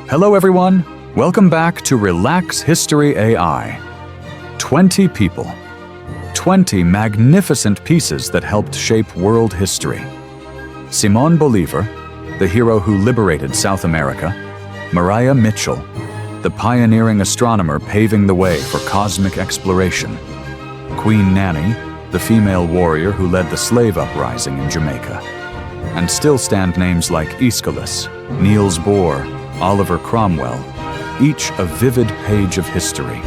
Hello everyone, welcome back to Relax History AI. 20 people, 20 magnificent pieces that helped shape world history. Simón Bolívar, the hero who liberated South America. Maria Mitchell, the pioneering astronomer paving the way for cosmic exploration. Queen Nanny, the female warrior who led the slave uprising in Jamaica. And still stand names like Aeschylus, Niel Bohr, Oliver Cromwell, each a vivid page of history.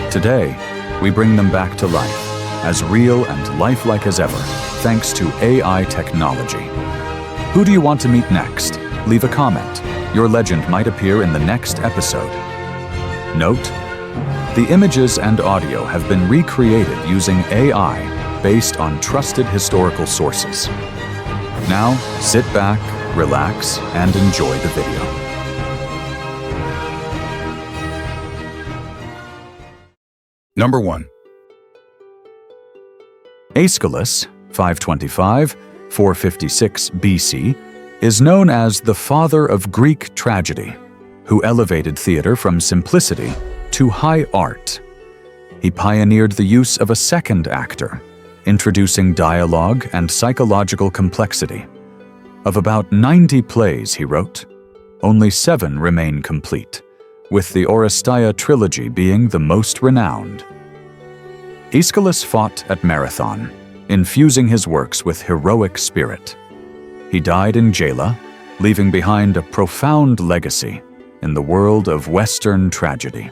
Today, we bring them back to life, as real and lifelike as ever, thanks to AI technology. Who do you want to meet next? Leave a comment. Your legend might appear in the next episode. Note: the images and audio have been recreated using AI based on trusted historical sources. Now, sit back, relax, and enjoy the video. Number 1. Aeschylus, 525–456 BC, is known as the father of Greek tragedy, who elevated theater from simplicity to high art. He pioneered the use of a second actor, introducing dialogue and psychological complexity. Of about 90 plays he wrote, only 7 remain complete, with the Oresteia trilogy being the most renowned. Aeschylus fought at Marathon, infusing his works with heroic spirit. He died in Gela, leaving behind a profound legacy in the world of Western tragedy.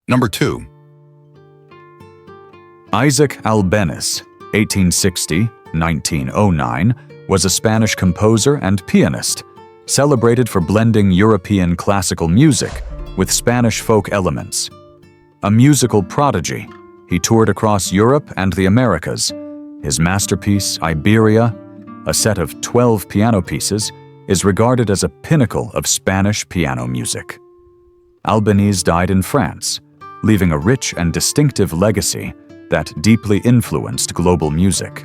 Number 2. Isaac Albéniz, 1860–1909, was a Spanish composer and pianist, celebrated for blending European classical music with Spanish folk elements. A musical prodigy, he toured across Europe and the Americas. His masterpiece, Iberia, a set of 12 piano pieces, is regarded as a pinnacle of Spanish piano music. Albéniz died in France, leaving a rich and distinctive legacy that deeply influenced global music.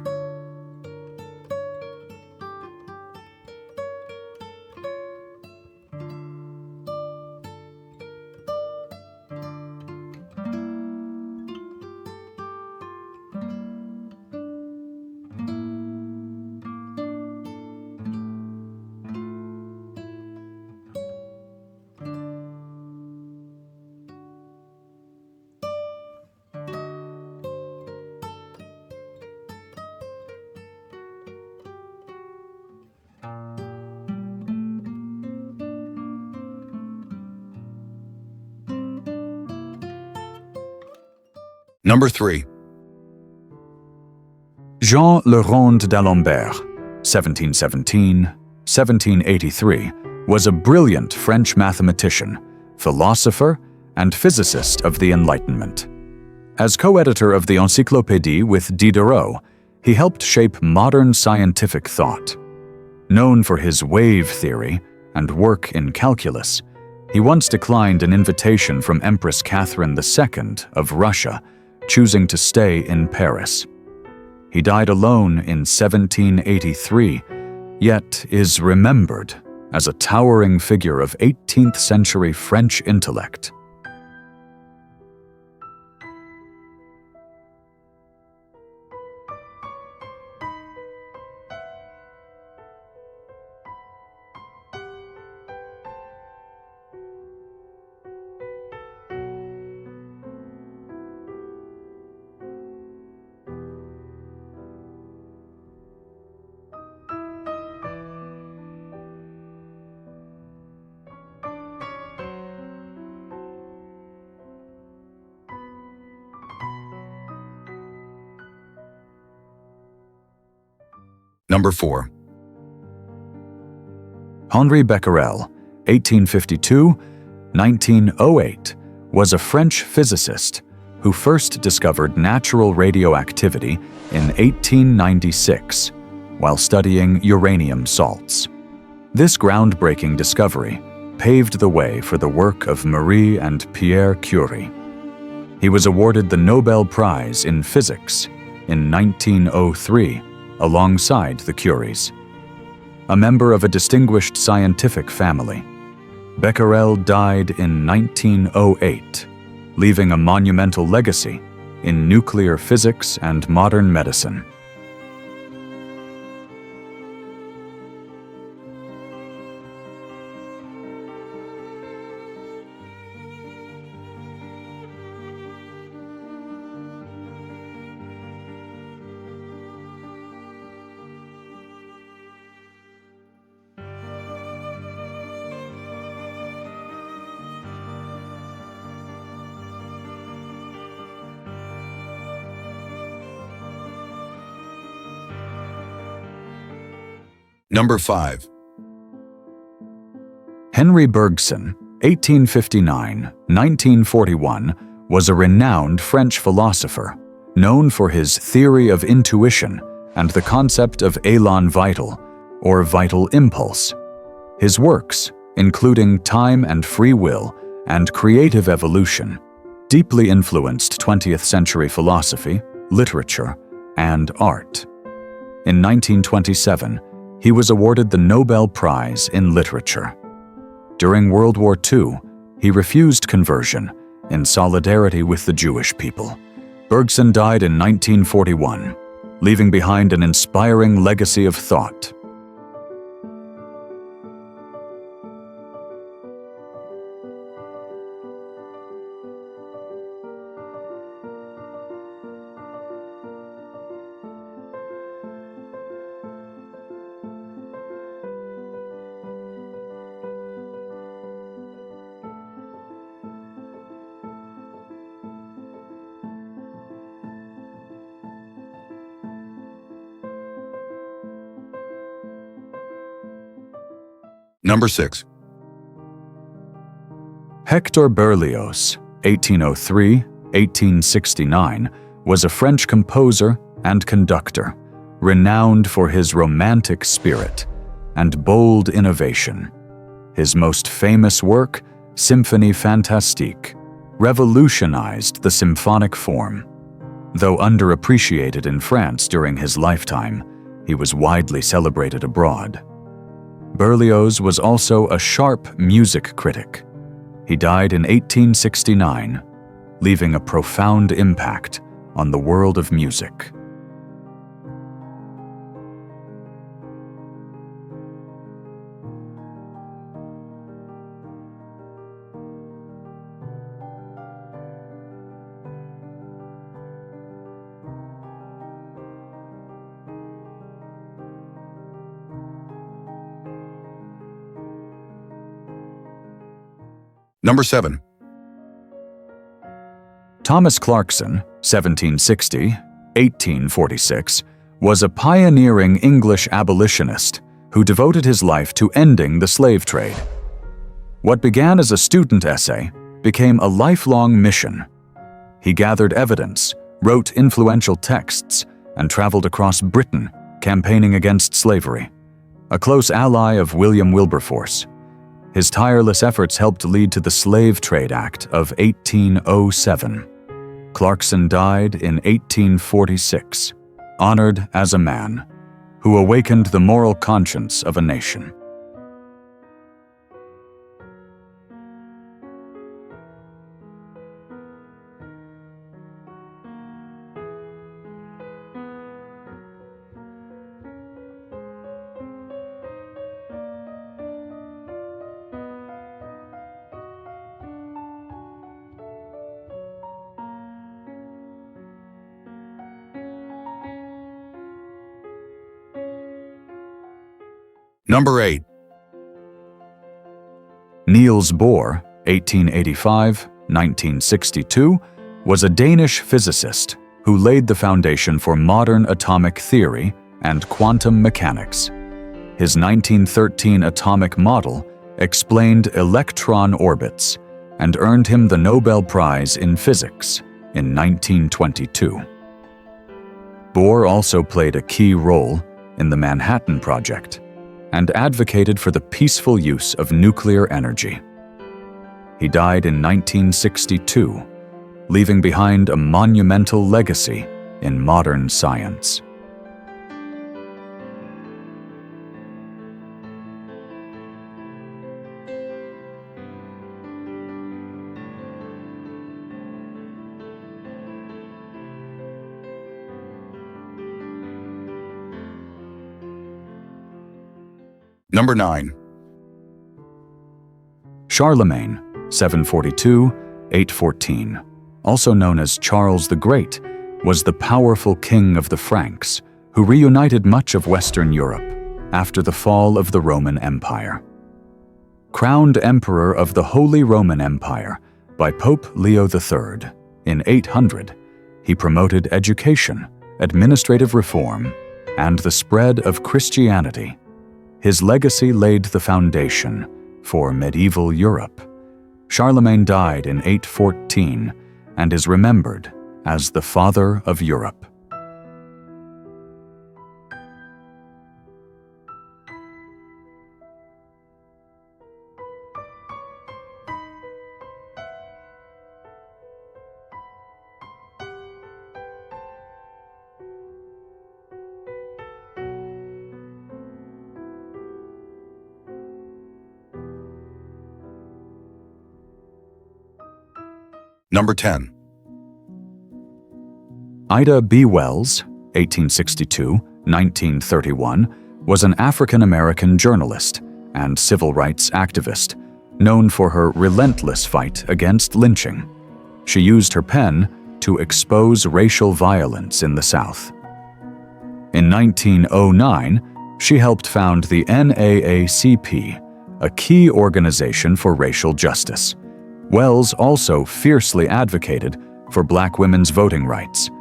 Number 3. Jean Le Rond d'Alembert, 1717–1783, was a brilliant French mathematician, philosopher, and physicist of the Enlightenment. As co-editor of the Encyclopédie with Diderot, he helped shape modern scientific thought. Known for his wave theory and work in calculus, he once declined an invitation from Empress Catherine II of Russia, choosing to stay in Paris. He died alone in 1783, yet is remembered as a towering figure of 18th century French intellect. Number 4. Henri Becquerel, 1852–1908, was a French physicist, who first discovered natural radioactivity in 1896 while studying uranium salts. This groundbreaking discovery paved the way for the work of Marie and Pierre Curie. He was awarded the Nobel Prize in Physics in 1903 alongside the Curies. A member of a distinguished scientific family, Becquerel died in 1908, leaving a monumental legacy in nuclear physics and modern medicine. Number 5. Henri Bergson, 1859-1941, was a renowned French philosopher, known for his theory of intuition and the concept of élan vital, or vital impulse. His works, including Time and Free Will and Creative Evolution, deeply influenced 20th century philosophy, literature, and art. In 1927, he was awarded the Nobel Prize in Literature. During World War II, he refused conversion in solidarity with the Jewish people. Bergson died in 1941, leaving behind an inspiring legacy of thought. Number 6. Hector Berlioz, 1803-1869, was a French composer and conductor, renowned for his romantic spirit and bold innovation. His most famous work, Symphonie Fantastique, revolutionized the symphonic form. Though underappreciated in France during his lifetime, he was widely celebrated abroad. Berlioz was also a sharp music critic. He died in 1869, leaving a profound impact on the world of music. Number 7. Thomas Clarkson, 1760-1846, was a pioneering English abolitionist who devoted his life to ending the slave trade. What began as a student essay became a lifelong mission. He gathered evidence, wrote influential texts, and traveled across Britain, campaigning against slavery. A close ally of William Wilberforce, his tireless efforts helped lead to the Slave Trade Act of 1807. Clarkson died in 1846, honored as a man who awakened the moral conscience of a nation. Number 8. Niels Bohr, 1885-1962, was a Danish physicist who laid the foundation for modern atomic theory and quantum mechanics. His 1913 atomic model explained electron orbits and earned him the Nobel Prize in Physics in 1922. Bohr also played a key role in the Manhattan Project and advocated for the peaceful use of nuclear energy. He died in 1962, leaving behind a monumental legacy in modern science. Number 9. Charlemagne, 742–814, also known as Charles the Great, was the powerful king of the Franks who reunited much of Western Europe after the fall of the Roman Empire. Crowned Emperor of the Holy Roman Empire by Pope Leo III in 800, he promoted education, administrative reform, and the spread of Christianity. His legacy laid the foundation for medieval Europe. Charlemagne died in 814 and is remembered as the Father of Europe. Number 10. Ida B. Wells, 1862–1931, was an African-American journalist and civil rights activist, known for her relentless fight against lynching. She used her pen to expose racial violence in the South. In 1909, she helped found the NAACP, a key organization for racial justice. Wells also fiercely advocated for Black women's voting rights.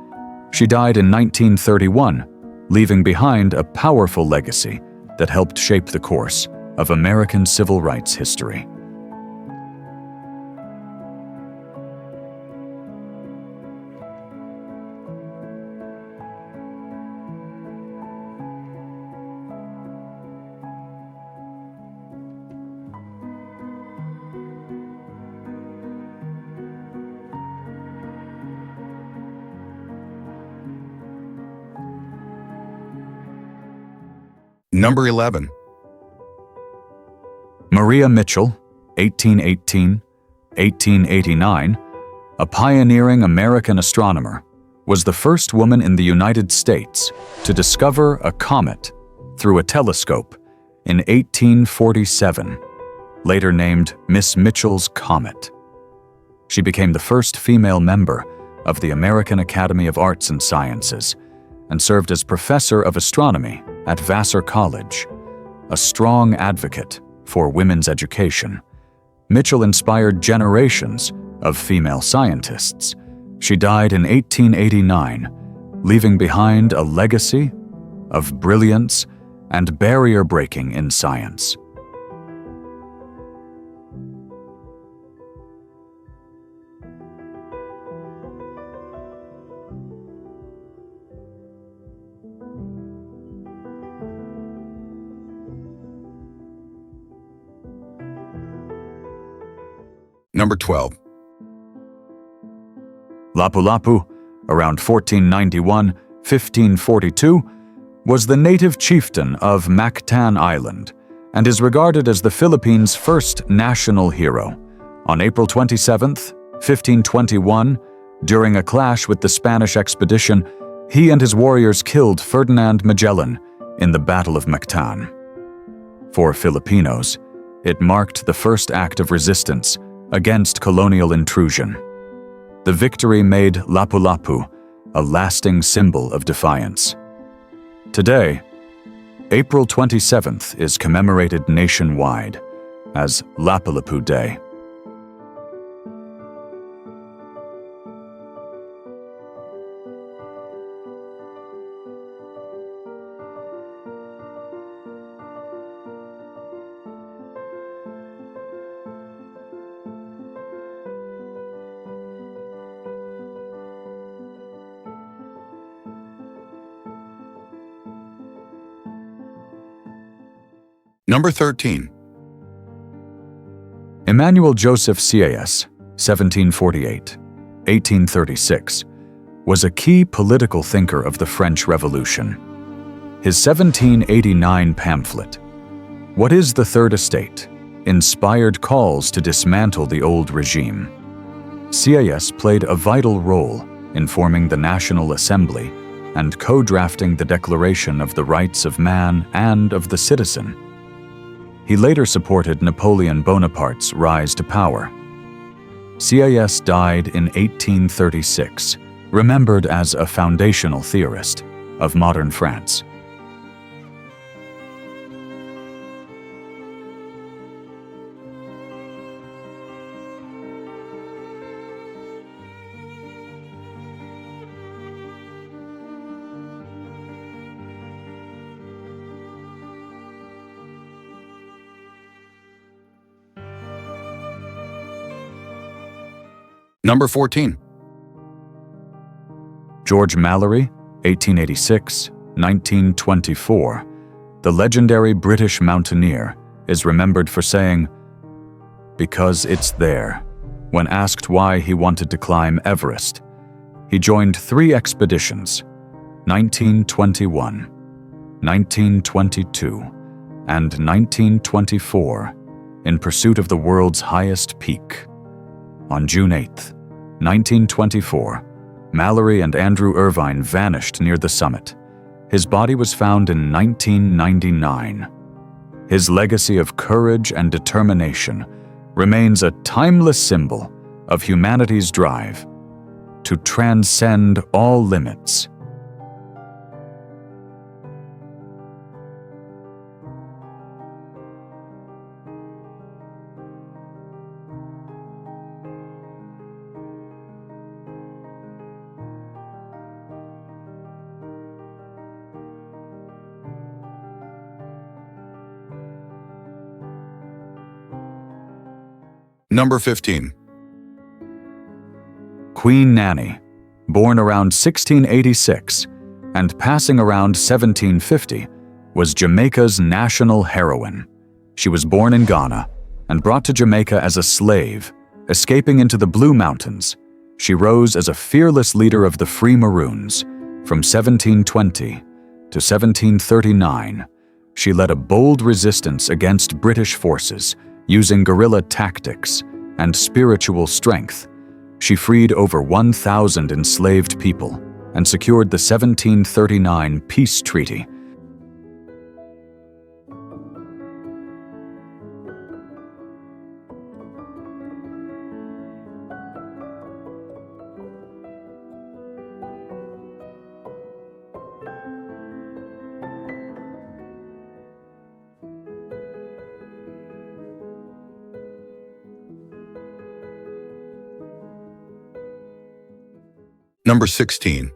She died in 1931, leaving behind a powerful legacy that helped shape the course of American civil rights history. Number 11. Maria Mitchell, 1818–1889, a pioneering American astronomer, was the first woman in the United States to discover a comet through a telescope in 1847, later named Miss Mitchell's Comet. She became the first female member of the American Academy of Arts and Sciences and served as professor of astronomy at Vassar College. A strong advocate for women's education, Mitchell inspired generations of female scientists. She died in 1889, leaving behind a legacy of brilliance and barrier-breaking in science. Number 12. Lapulapu, around 1491–1542, was the native chieftain of Mactan Island and is regarded as the Philippines' first national hero. On April 27, 1521, during a clash with the Spanish expedition, he and his warriors killed Ferdinand Magellan in the Battle of Mactan. For Filipinos, it marked the first act of resistance against colonial intrusion. The victory made Lapulapu a lasting symbol of defiance. Today, April 27th is commemorated nationwide as Lapulapu Day. Number 13. Emmanuel Joseph Sieyaès, 1748-1836, was a key political thinker of the French Revolution. His 1789 pamphlet, What is the Third Estate?, inspired calls to dismantle the old regime. Sieyaès played a vital role in forming the National Assembly and co-drafting the Declaration of the Rights of Man and of the Citizen. He later supported Napoleon Bonaparte's rise to power. Sieyaès died in 1836, remembered as a foundational theorist of modern France. Number 14. George Mallory, 1886-1924, the legendary British mountaineer, is remembered for saying, "Because it's there." When asked why he wanted to climb Everest, he joined 3 expeditions, 1921, 1922, and 1924, in pursuit of the world's highest peak. On June 8, 1924, Mallory and Andrew Irvine vanished near the summit. His body was found in 1999. His legacy of courage and determination remains a timeless symbol of humanity's drive to transcend all limits. Number 15. Queen Nanny, born around 1686 and passing around 1750, was Jamaica's national heroine. She was born in Ghana and brought to Jamaica as a slave, escaping into the Blue Mountains. She rose as a fearless leader of the Free Maroons. From 1720 to 1739, she led a bold resistance against British forces, using guerrilla tactics and spiritual strength. She freed over 1,000 enslaved people and secured the 1739 peace treaty. Number 16.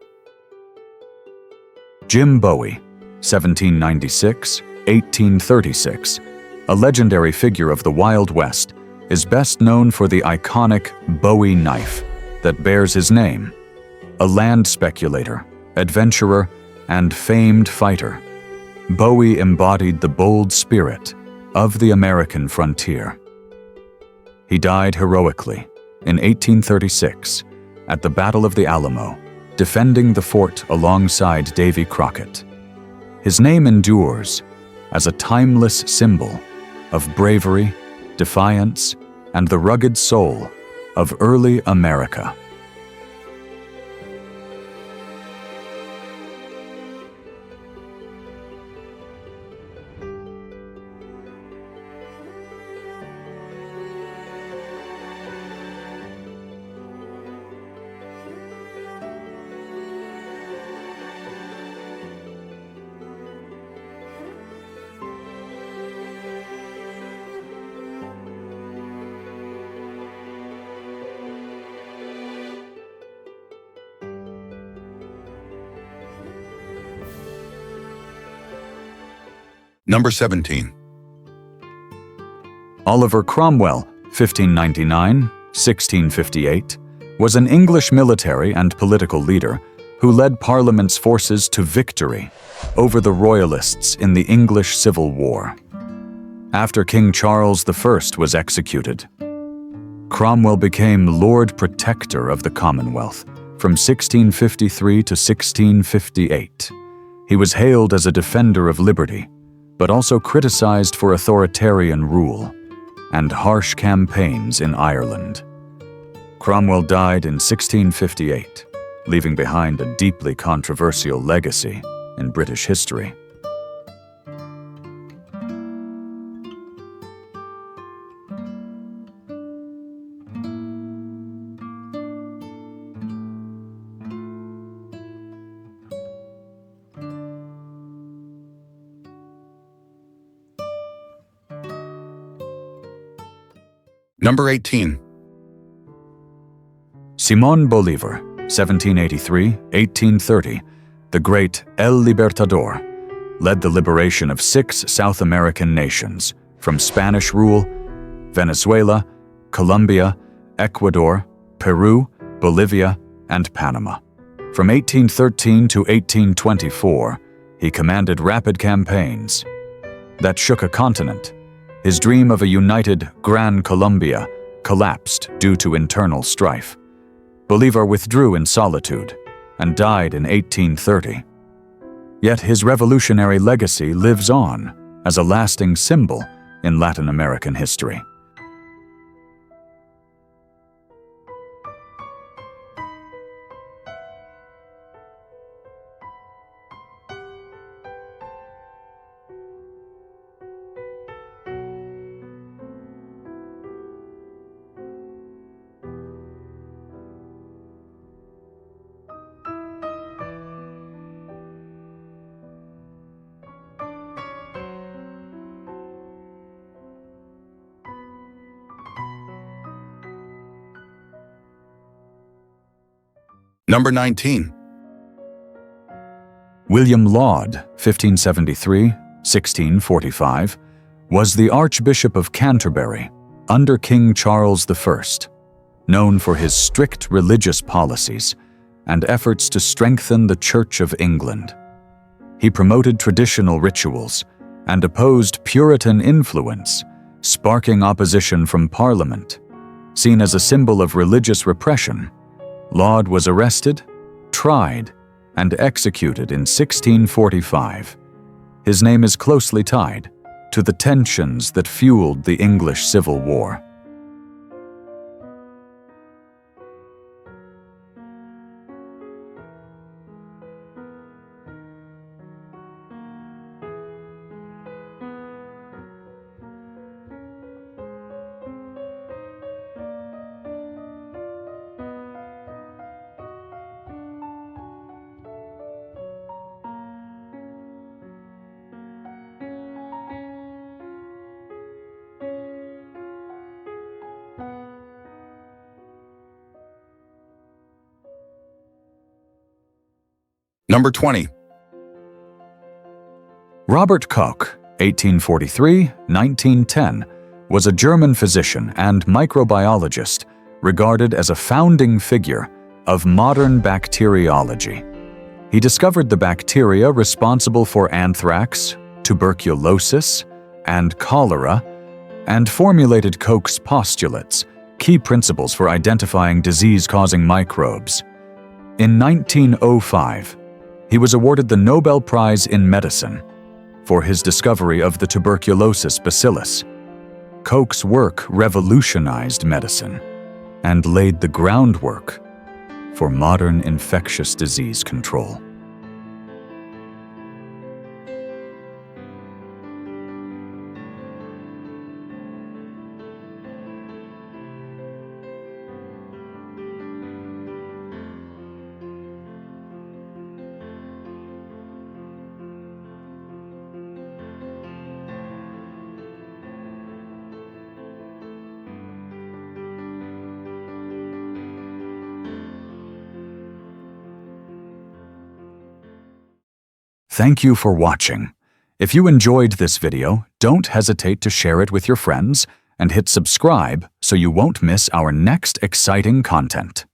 Jame Bowie, 1796-1836, a legendary figure of the Wild West, is best known for the iconic Bowie knife that bears his name. A land speculator, adventurer, and famed fighter, Bowie embodied the bold spirit of the American frontier. He died heroically in 1836 at the Battle of the Alamo, defending the fort alongside Davy Crockett. His name endures as a timeless symbol of bravery, defiance, and the rugged soul of early America. Number 17. Oliver Cromwell, 1599-1658, was an English military and political leader who led Parliament's forces to victory over the Royalists in the English Civil War. After King Charles I was executed, Cromwell became Lord Protector of the Commonwealth from 1653 to 1658. He was hailed as a defender of liberty, but also criticized for authoritarian rule and harsh campaigns in Ireland. Cromwell died in 1658, leaving behind a deeply controversial legacy in British history. Number 18. Simón Bolívar, 1783-1830, the great El Libertador, led the liberation of 6 South American nations from Spanish rule: Venezuela, Colombia, Ecuador, Peru, Bolivia, and Panama. From 1813 to 1824, he commanded rapid campaigns that shook a continent. His dream of a united Gran Colombia collapsed due to internal strife. Bolívar withdrew in solitude and died in 1830. Yet his revolutionary legacy lives on as a lasting symbol in Latin American history. Number 19. William Laud, 1573-1645, was the Archbishop of Canterbury under King Charles I, known for his strict religious policies and efforts to strengthen the Church of England. He promoted traditional rituals and opposed Puritan influence, sparking opposition from Parliament. Seen as a symbol of religious repression, Laud was arrested, tried, and executed in 1645. His name is closely tied to the tensions that fueled the English Civil War. Number 20. Robert Koch, 1843-1910, was a German physician and microbiologist regarded as a founding figure of modern bacteriology. He discovered the bacteria responsible for anthrax, tuberculosis, and cholera, and formulated Koch's postulates, key principles for identifying disease-causing microbes. In 1905, he was awarded the Nobel Prize in Medicine for his discovery of the tuberculosis bacillus. Koch's work revolutionized medicine and laid the groundwork for modern infectious disease control. Thank you for watching. If you enjoyed this video, don't hesitate to share it with your friends and hit subscribe so you won't miss our next exciting content.